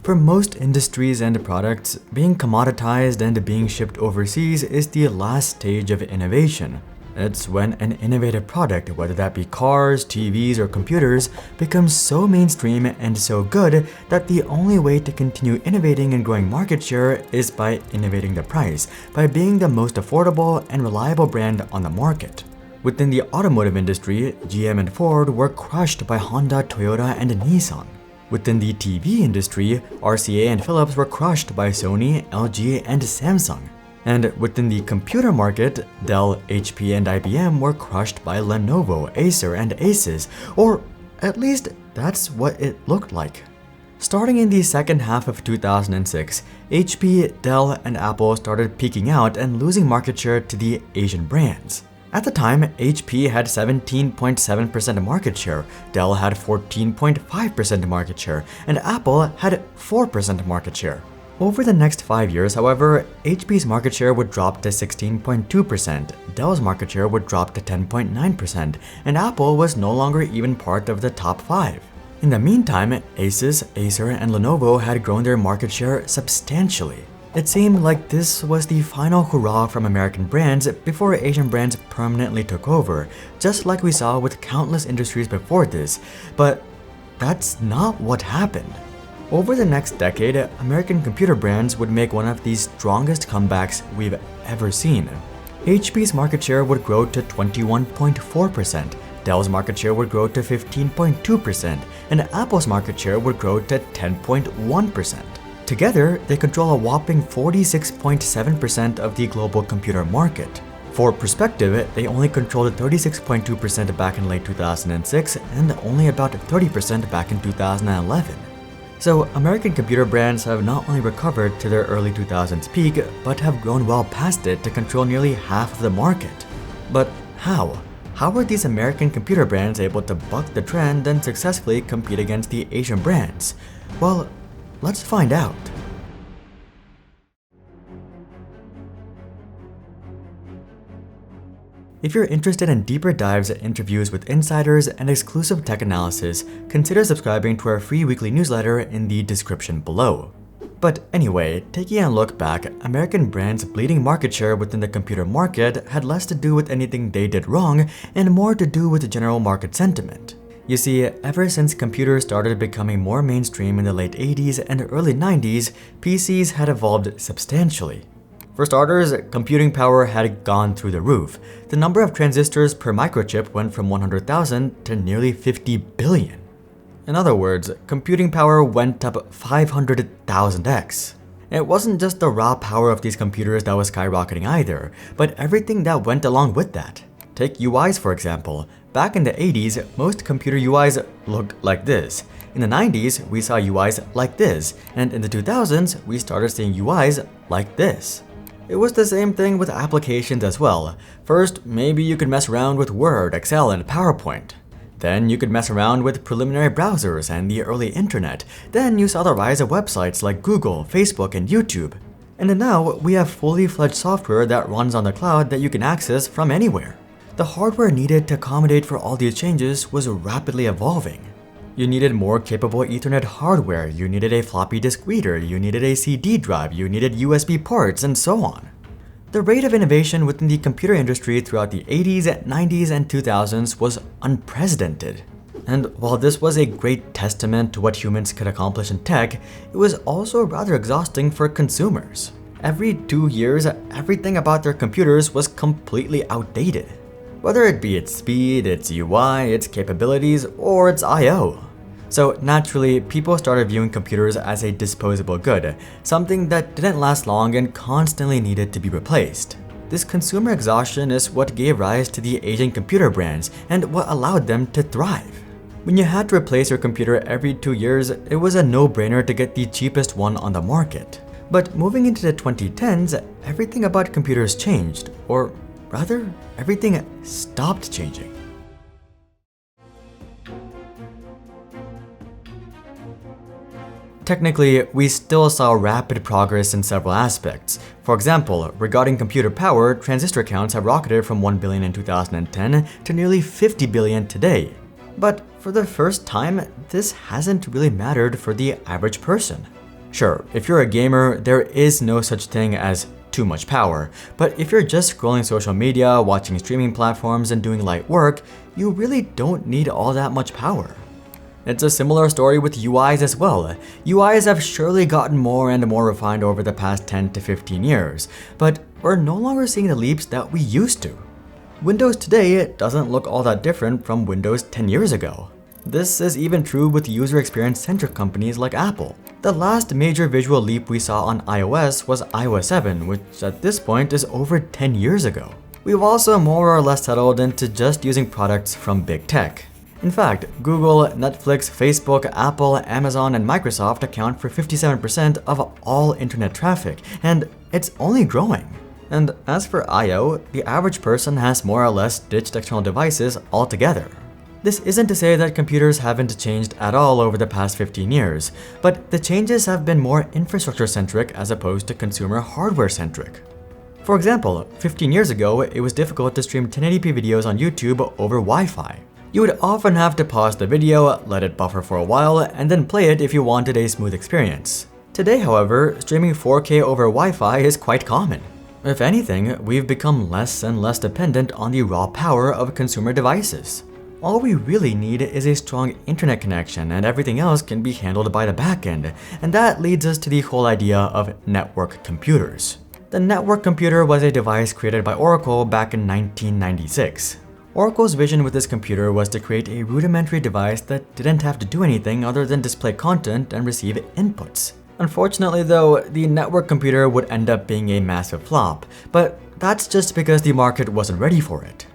For most industries and products, being commoditized and being shipped overseas is the last stage of innovation. It's when an innovative product, whether that be cars, TVs, or computers, becomes so mainstream and so good that the only way to continue innovating and growing market share is by innovating the price, by being the most affordable and reliable brand on the market. Within the automotive industry, GM and Ford were crushed by Honda, Toyota, and Nissan. Within the TV industry, RCA and Philips were crushed by Sony, LG, and Samsung. And within the computer market, Dell, HP, and IBM were crushed by Lenovo, Acer, and Asus, or at least that's what it looked like. Starting in the second half of 2006, HP, Dell, and Apple started peaking out and losing market share to the Asian brands. At the time, HP had 17.7% market share, Dell had 14.5% market share, and Apple had 4% market share. Over the next 5 years, however, HP's market share would drop to 16.2%, Dell's market share would drop to 10.9%, and Apple was no longer even part of the top 5. In the meantime, Asus, Acer, and Lenovo had grown their market share substantially. It seemed like this was the final hurrah from American brands before Asian brands permanently took over, just like we saw with countless industries before this, but that's not what happened. Over the next decade, American computer brands would make one of the strongest comebacks we've ever seen. HP's market share would grow to 21.4%, Dell's market share would grow to 15.2%, and Apple's market share would grow to 10.1%. Together, they control a whopping 46.7% of the global computer market. For perspective, they only controlled 36.2% back in late 2006 and only about 30% back in 2011. So, American computer brands have not only recovered to their early 2000s peak, but have grown well past it to control nearly half of the market. But how? How were these American computer brands able to buck the trend and successfully compete against the Asian brands? Well, let's find out. If you're interested in deeper dives, interviews with insiders, and exclusive tech analysis, consider subscribing to our free weekly newsletter in the description below. But anyway, taking a look back, American brands' bleeding market share within the computer market had less to do with anything they did wrong and more to do with general market sentiment. You see, ever since computers started becoming more mainstream in the late 80s and early 90s, PCs had evolved substantially. For starters, computing power had gone through the roof. The number of transistors per microchip went from 100,000 to nearly 50 billion. In other words, computing power went up 500,000x. It wasn't just the raw power of these computers that was skyrocketing either, but everything that went along with that. Take UIs for example. Back in the 80s, most computer UIs looked like this. In the 90s, we saw UIs like this, and in the 2000s, we started seeing UIs like this. It was the same thing with applications as well. First, maybe you could mess around with Word, Excel, and PowerPoint. Then you could mess around with preliminary browsers and the early internet. Then you saw the rise of websites like Google, Facebook, and YouTube. And now we have fully fledged software that runs on the cloud that you can access from anywhere. The hardware needed to accommodate for all these changes was rapidly evolving. You needed more capable Ethernet hardware, you needed a floppy disk reader, you needed a CD drive, you needed USB ports, and so on. The rate of innovation within the computer industry throughout the 80s, 90s, and 2000s was unprecedented. And while this was a great testament to what humans could accomplish in tech, it was also rather exhausting for consumers. Every 2 years, everything about their computers was completely outdated. Whether it be its speed, its UI, its capabilities, or its I/O. So naturally, people started viewing computers as a disposable good, something that didn't last long and constantly needed to be replaced. This consumer exhaustion is what gave rise to the Asian computer brands and what allowed them to thrive. When you had to replace your computer every 2 years, it was a no-brainer to get the cheapest one on the market. But moving into the 2010s, everything about computers changed, or rather, everything stopped changing. Technically, we still saw rapid progress in several aspects. For example, regarding computer power, transistor counts have rocketed from 1 billion in 2010 to nearly 50 billion today. But for the first time, this hasn't really mattered for the average person. Sure, if you're a gamer, there is no such thing as too much power, but if you're just scrolling social media, watching streaming platforms, and doing light work, you really don't need all that much power. It's a similar story with UIs as well. UIs have surely gotten more and more refined over the past 10 to 15 years, but we're no longer seeing the leaps that we used to. Windows today doesn't look all that different from Windows 10 years ago. This is even true with user experience-centric companies like Apple. The last major visual leap we saw on iOS was iOS 7, which at this point is over 10 years ago. We've also more or less settled into just using products from big tech. In fact, Google, Netflix, Facebook, Apple, Amazon, and Microsoft account for 57% of all internet traffic, and it's only growing. And as for I/O, the average person has more or less ditched external devices altogether. This isn't to say that computers haven't changed at all over the past 15 years, but the changes have been more infrastructure-centric as opposed to consumer hardware-centric. For example, 15 years ago, it was difficult to stream 1080p videos on YouTube over Wi-Fi. You would often have to pause the video, let it buffer for a while, and then play it if you wanted a smooth experience. Today, however, streaming 4K over Wi-Fi is quite common. If anything, we've become less and less dependent on the raw power of consumer devices. All we really need is a strong internet connection, and everything else can be handled by the backend, and that leads us to the whole idea of network computers. The network computer was a device created by Oracle back in 1996. Oracle's vision with this computer was to create a rudimentary device that didn't have to do anything other than display content and receive inputs. Unfortunately though, the network computer would end up being a massive flop, but that's just because the market wasn't ready for it.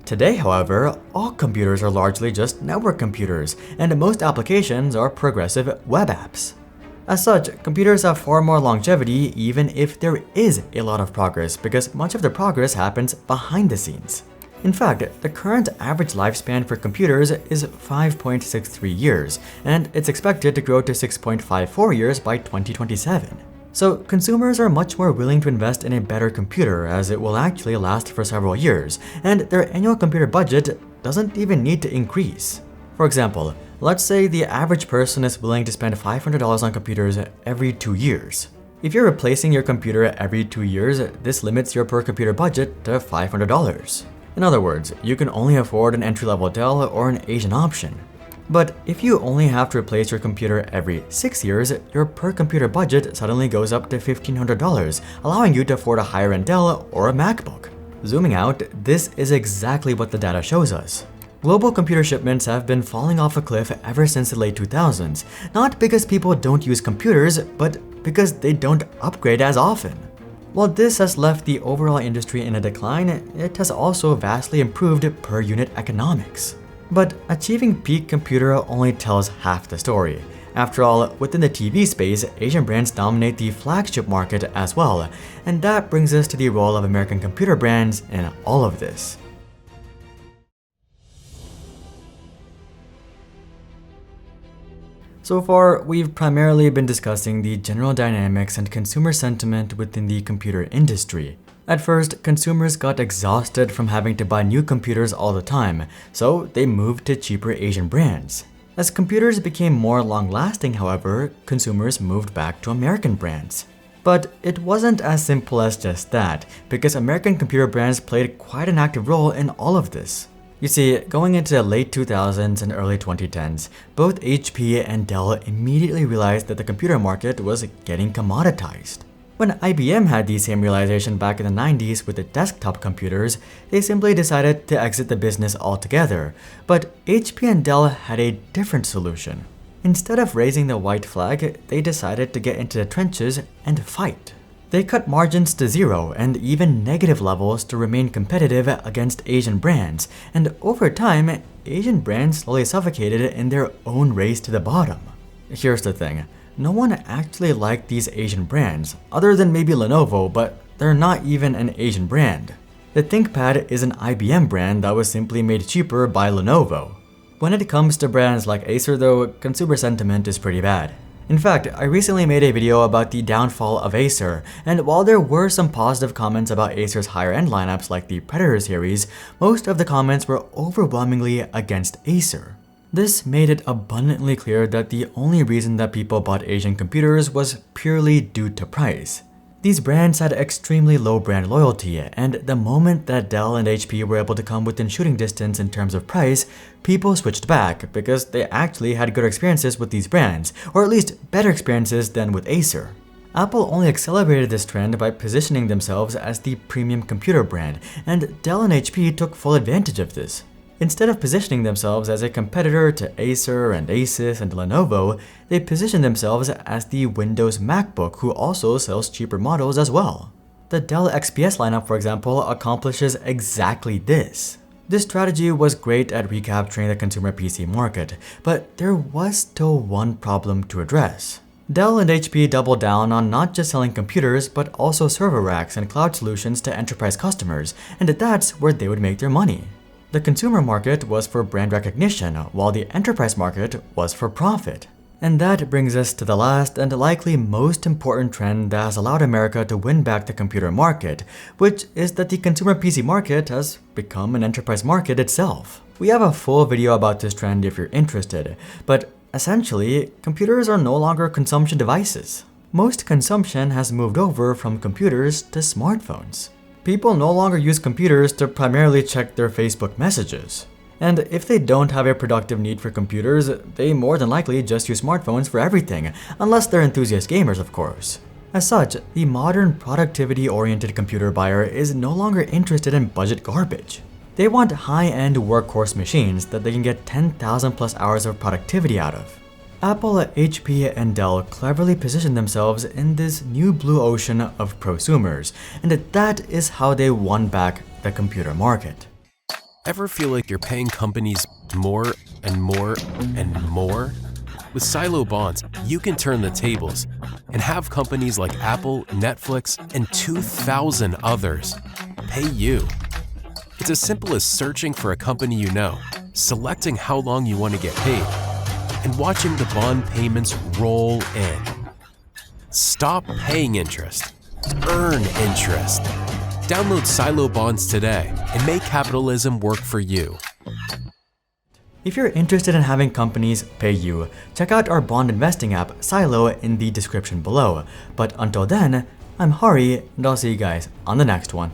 Today, however, all computers are largely just network computers, and most applications are progressive web apps. As such, computers have far more longevity even if there is a lot of progress, because much of the progress happens behind the scenes. In fact, the current average lifespan for computers is 5.63 years, and it's expected to grow to 6.54 years by 2027. So consumers are much more willing to invest in a better computer as it will actually last for several years, and their annual computer budget doesn't even need to increase. For example, let's say the average person is willing to spend $500 on computers every 2 years. If you're replacing your computer every 2 years, this limits your per computer budget to $500. In other words, you can only afford an entry-level Dell or an Asian option. But if you only have to replace your computer every 6 years, your per computer budget suddenly goes up to $1,500, allowing you to afford a higher-end Dell or a MacBook. Zooming out, this is exactly what the data shows us. Global computer shipments have been falling off a cliff ever since the late 2000s, not because people don't use computers, but because they don't upgrade as often. While this has left the overall industry in a decline, it has also vastly improved per unit economics. But achieving peak computer only tells half the story. After all, within the TV space, Asian brands dominate the flagship market as well, and that brings us to the role of American computer brands in all of this. So far, we've primarily been discussing the general dynamics and consumer sentiment within the computer industry. At first, consumers got exhausted from having to buy new computers all the time, so they moved to cheaper Asian brands. As computers became more long-lasting, however, consumers moved back to American brands. But it wasn't as simple as just that, because American computer brands played quite an active role in all of this. You see, going into the late 2000s and early 2010s, both HP and Dell immediately realized that the computer market was getting commoditized. When IBM had the same realization back in the 90s with the desktop computers, they simply decided to exit the business altogether. But HP and Dell had a different solution. Instead of raising the white flag, they decided to get into the trenches and fight. They cut margins to zero and even negative levels to remain competitive against Asian brands, and over time, Asian brands slowly suffocated in their own race to the bottom. Here's the thing, no one actually liked these Asian brands, other than maybe Lenovo, but they're not even an Asian brand. The ThinkPad is an IBM brand that was simply made cheaper by Lenovo. When it comes to brands like Acer though, consumer sentiment is pretty bad. In fact, I recently made a video about the downfall of Acer, and while there were some positive comments about Acer's higher-end lineups like the Predator series, most of the comments were overwhelmingly against Acer. This made it abundantly clear that the only reason that people bought Asian computers was purely due to price. These brands had extremely low brand loyalty, and the moment that Dell and HP were able to come within shooting distance in terms of price, people switched back because they actually had good experiences with these brands, or at least better experiences than with Acer. Apple only accelerated this trend by positioning themselves as the premium computer brand, and Dell and HP took full advantage of this. Instead of positioning themselves as a competitor to Acer and Asus and Lenovo, they positioned themselves as the Windows MacBook who also sells cheaper models as well. The Dell XPS lineup, for example, accomplishes exactly this. This strategy was great at recapturing the consumer PC market, but there was still one problem to address. Dell and HP doubled down on not just selling computers, but also server racks and cloud solutions to enterprise customers, and that's where they would make their money. The consumer market was for brand recognition, while the enterprise market was for profit. And that brings us to the last and likely most important trend that has allowed America to win back the computer market, which is that the consumer PC market has become an enterprise market itself. We have a full video about this trend if you're interested, but essentially, computers are no longer consumption devices. Most consumption has moved over from computers to smartphones. People no longer use computers to primarily check their Facebook messages. And if they don't have a productive need for computers, they more than likely just use smartphones for everything, unless they're enthusiast gamers, of course. As such, the modern productivity-oriented computer buyer is no longer interested in budget garbage. They want high-end workhorse machines that they can get 10,000 plus hours of productivity out of. Apple, HP, and Dell cleverly positioned themselves in this new blue ocean of prosumers, and that is how they won back the computer market. Ever feel like you're paying companies more and more and more? With Silo Bonds, you can turn the tables and have companies like Apple, Netflix, and 2,000 others pay you. It's as simple as searching for a company you know, selecting how long you want to get paid, and watching the bond payments roll in. Stop paying interest. Earn interest. Download Silo Bonds today and make capitalism work for you. If you're interested in having companies pay you, check out our bond investing app, Silo, in the description below. But until then, I'm Hari, and I'll see you guys on the next one.